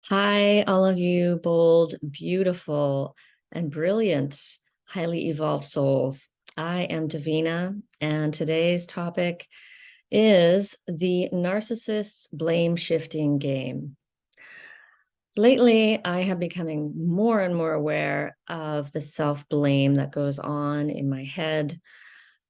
Hi, all of you bold, beautiful, and brilliant, highly evolved souls. I am Davina, and today's topic is the narcissist's blame shifting game. Lately, I have becoming more and more aware of the self-blame that goes on in my head,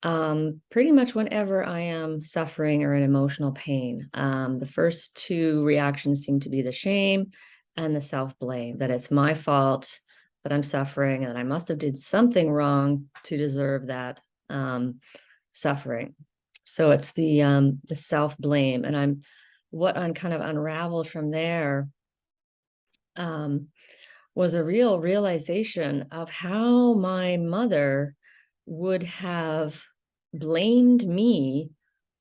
pretty much whenever I am suffering or in emotional pain. The first two reactions seem to be the shame and the self-blame, that it's my fault that I'm suffering and that I must have did something wrong to deserve that suffering. So it's the self-blame, and what I'm kind of unraveled from there um, was a real realization of how my mother would have blamed me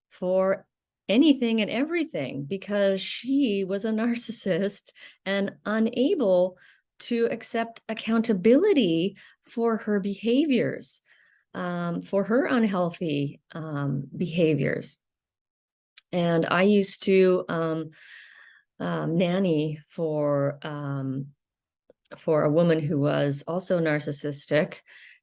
for anything and everything because she was a narcissist and unable to accept accountability for her behaviors, for her unhealthy behaviors. And I used to nanny for a woman who was also narcissistic.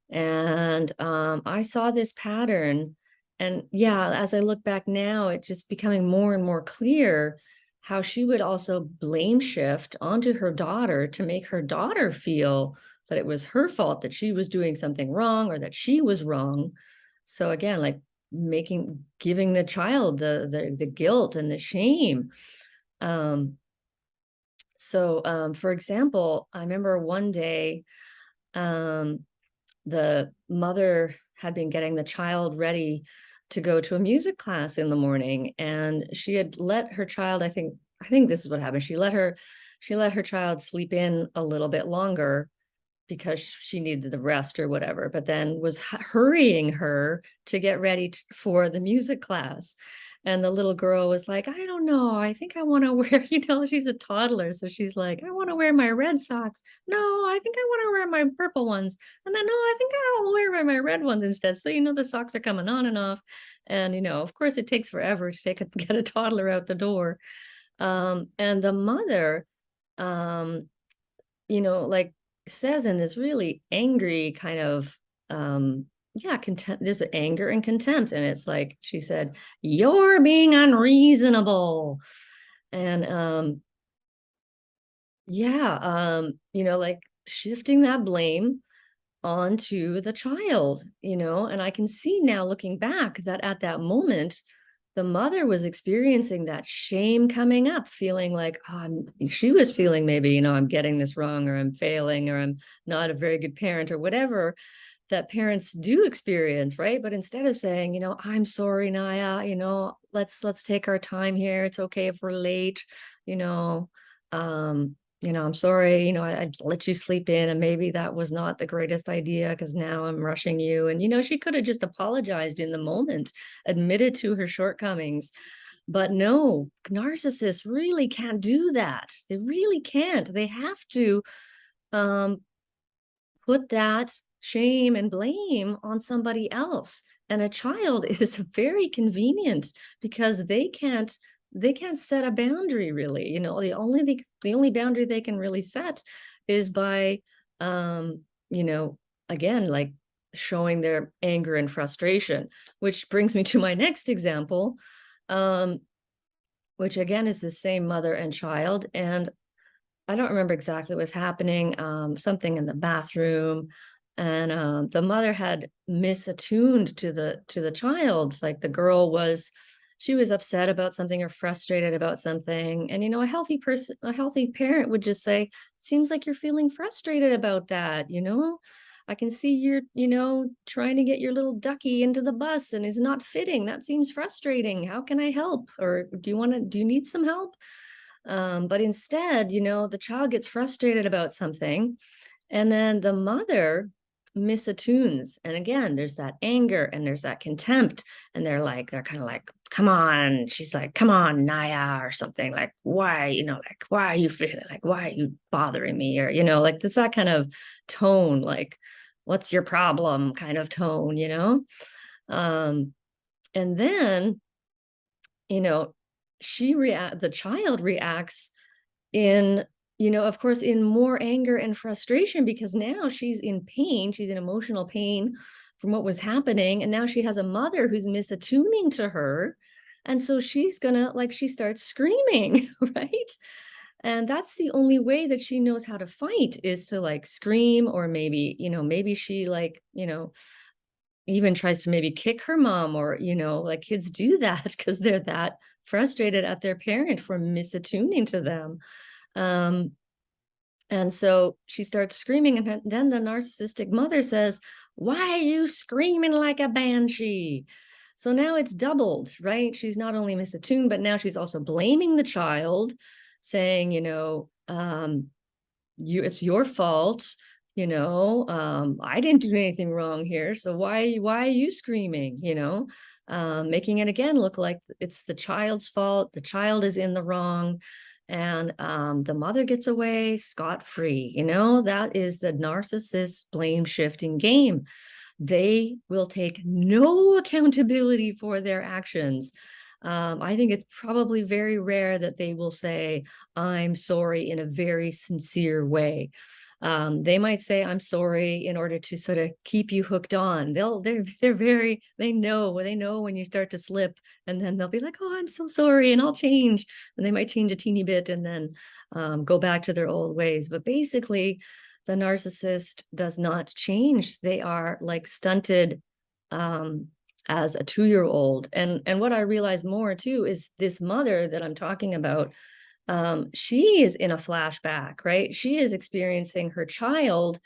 And I saw this pattern. And yeah, as I look back now, it's just becoming more and more clear how she would also blame shift onto her daughter to make her daughter feel that it was her fault, that she was doing something wrong or that she was wrong. So again, like giving the child the guilt and the shame. For example, I remember one day um, the mother had been getting the child ready to go to a music class in the morning, and she had let her child, I think this is what happened. She let her child sleep in a little bit longer because she needed the rest or whatever, but then was hurrying her to get ready for the music class. And the little girl was like, I don't know. I think I want to wear, she's a toddler. So she's like, I want to wear my red socks. No, I think I want to wear my purple ones. And then, no, I think I'll wear my red ones instead. So, the socks are coming on and off. And, of course, it takes forever to get a toddler out the door. And the mother, um, like says in this really angry kind of contempt, there's anger and contempt, and it's like she said, you're being unreasonable. And like shifting that blame onto the child, and I can see now looking back that at that moment the mother was experiencing that shame coming up, feeling like, she was feeling maybe, I'm getting this wrong, or I'm failing, or I'm not a very good parent, or whatever that parents do experience, right? But instead of saying, I'm sorry, Naya, let's take our time here. It's okay if we're late, you know, um, I'm sorry, I'd let you sleep in, and maybe that was not the greatest idea because now I'm rushing you. And, she could have just apologized in the moment, admitted to her shortcomings. But no, narcissists really can't do that. They really can't. They have to um, put that shame and blame on somebody else. And a child is very convenient because they can't set a boundary, really. The only boundary they can really set is by um you know again, like showing their anger and frustration, which brings me to my next example, um which again is the same mother and child. And I don't remember exactly what's happening, something in the bathroom. And the mother had misattuned to the child. Like she was upset about something or frustrated about something. And a healthy person, a healthy parent would just say, seems like you're feeling frustrated about that, I can see you're, trying to get your little ducky into the bus and it's not fitting. That seems frustrating. How can I help? Or do you need some help? But instead, the child gets frustrated about something, and then the mother misattunes. And again, there's that anger and there's that contempt. And they're kind of like, come on. She's like, come on, Naya, or something like, why, like, why are you feeling like, why are you bothering me? Or, like, it's that kind of tone, like, what's your problem kind of tone. Um, and then, you know, the child reacts in of course, in more anger and frustration, because now she's in pain, she's in emotional pain from what was happening. And now she has a mother who's misattuning to her. And so she's gonna, like, she starts screaming, right? And that's the only way that she knows how to fight, is to like scream, or maybe, maybe she like, even tries to maybe kick her mom, or, like kids do that because they're that frustrated at their parent for misattuning to them. Um, and so she starts screaming, and then the narcissistic mother says, "Why are you screaming like a banshee?" So now it's doubled, right? She's not only misattuned, but now she's also blaming the child, saying, it's your fault. I didn't do anything wrong here. So why are you screaming? Making it again look like it's the child's fault. The child is in the wrong. And the mother gets away scot-free. That is the narcissist blame shifting game. They will take no accountability for their actions. I think it's probably very rare that they will say, "I'm sorry," in a very sincere way. They might say, "I'm sorry," in order to sort of keep you hooked on. They know when you start to slip, and then they'll be like, "Oh, I'm so sorry, and I'll change." And they might change a teeny bit and then go back to their old ways. But basically, the narcissist does not change. They are like stunted as a 2-year-old. And what I realized more too is this mother that I'm talking about, she is in a flashback, right? She is experiencing her child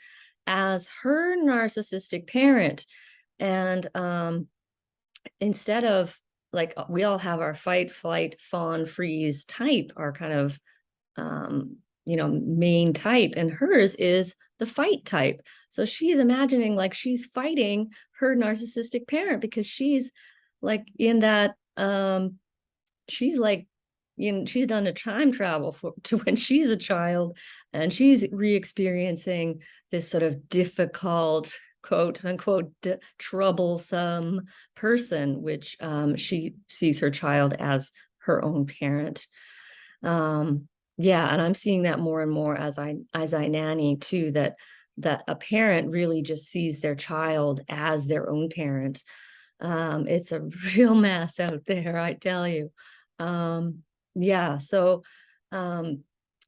as her narcissistic parent. And instead of, like, we all have our fight, flight, fawn, freeze type, our kind of main type, and hers is the fight type. So she's imagining like she's fighting her narcissistic parent, because she's like in that she's like, she's done a time travel to when she's a child, and she's re-experiencing this sort of difficult, quote unquote, troublesome person, which she sees her child as her own parent. Yeah, and I'm seeing that more and more as I nanny too, that a parent really just sees their child as their own parent. It's a real mess out there, I tell you. Yeah, so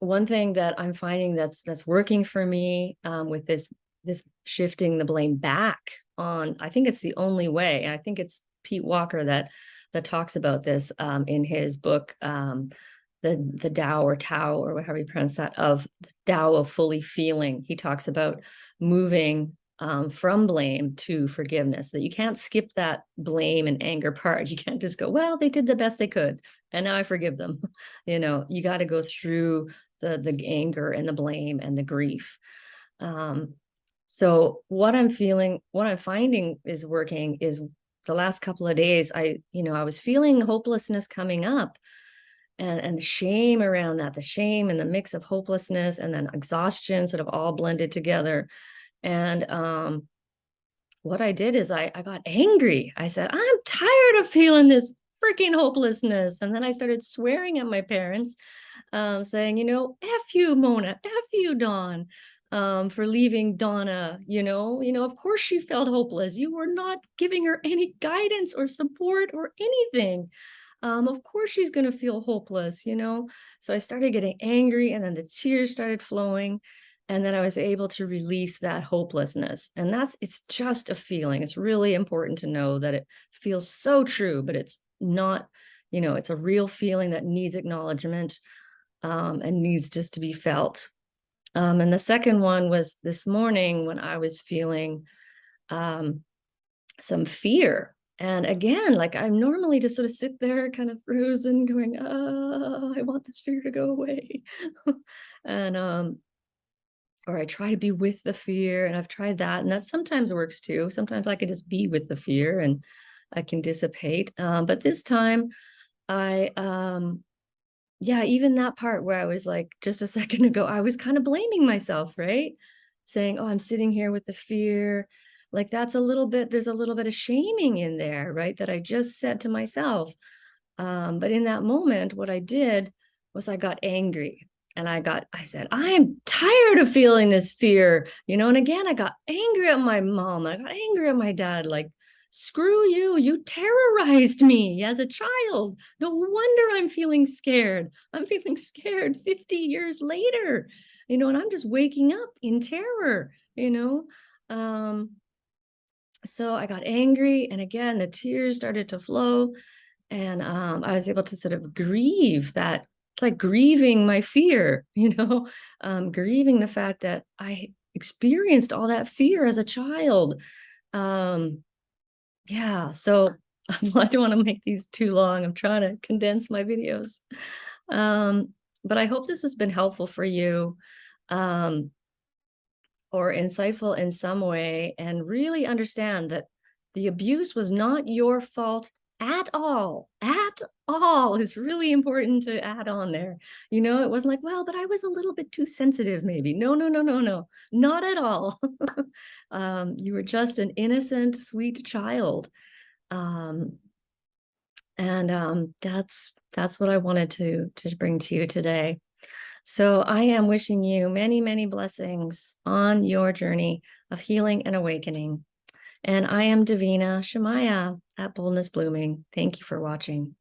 one thing that I'm finding that's working for me, with this shifting the blame back on, I think it's the only way. I think it's Pete Walker that talks about this in his book, the Tao or Tao, or whatever you pronounce that, of the Tao of fully feeling. He talks about moving from blame to forgiveness, that you can't skip that blame and anger part. You can't just go, "Well, they did the best they could, and now I forgive them." You got to go through the anger and the blame and the grief. So what I'm finding is working is, the last couple of days, I was feeling hopelessness coming up, and the shame around that, the shame and the mix of hopelessness and then exhaustion sort of all blended together. And what I did is I got angry. I said, "I'm tired of feeling this freaking hopelessness." And then I started swearing at my parents, saying, "F you, Mona, F you, Dawn, for leaving Donna. Of course she felt hopeless. You were not giving her any guidance or support or anything. Of course she's going to feel hopeless. So I started getting angry, and then the tears started flowing. And then I was able to release that hopelessness. And it's just a feeling. It's really important to know that it feels so true, but it's not, it's a real feeling that needs acknowledgement, and needs just to be felt. And the second one was this morning, when I was feeling some fear. And again, like, I'm normally just sort of sit there kind of frozen going, I want this fear to go away. And or I try to be with the fear, and I've tried that, and that sometimes works too. Sometimes I can just be with the fear and I can dissipate. But this time I yeah, even that part where I was like, just a second ago, I was kind of blaming myself, right? Saying, "Oh, I'm sitting here with the fear." Like, there's a little bit of shaming in there, right? That I just said to myself. But in that moment, what I did was I got angry. And I said, I am tired of feeling this fear, and again, I got angry at my mom. I got angry at my dad, like, screw you, you terrorized me as a child. No wonder I'm feeling scared. I'm feeling scared 50 years later, and I'm just waking up in terror. So I got angry, and again, the tears started to flow, and I was able to sort of grieve that. It's like grieving my fear, grieving the fact that I experienced all that fear as a child. Um, yeah, so I don't want to make these too long. I'm trying to condense my videos. Um, but I hope this has been helpful for you. Or insightful in some way, and really understand that the abuse was not your fault at all. At all is really important to add on there. It wasn't like, well, but I was a little bit too sensitive, maybe. No, no, no, no, no, not at all. You were just an innocent, sweet child. Um, and that's what I wanted to bring to you today. So I am wishing you many, many blessings on your journey of healing and awakening. And I am Davina Shemaya at Boldness Blooming. Thank you for watching.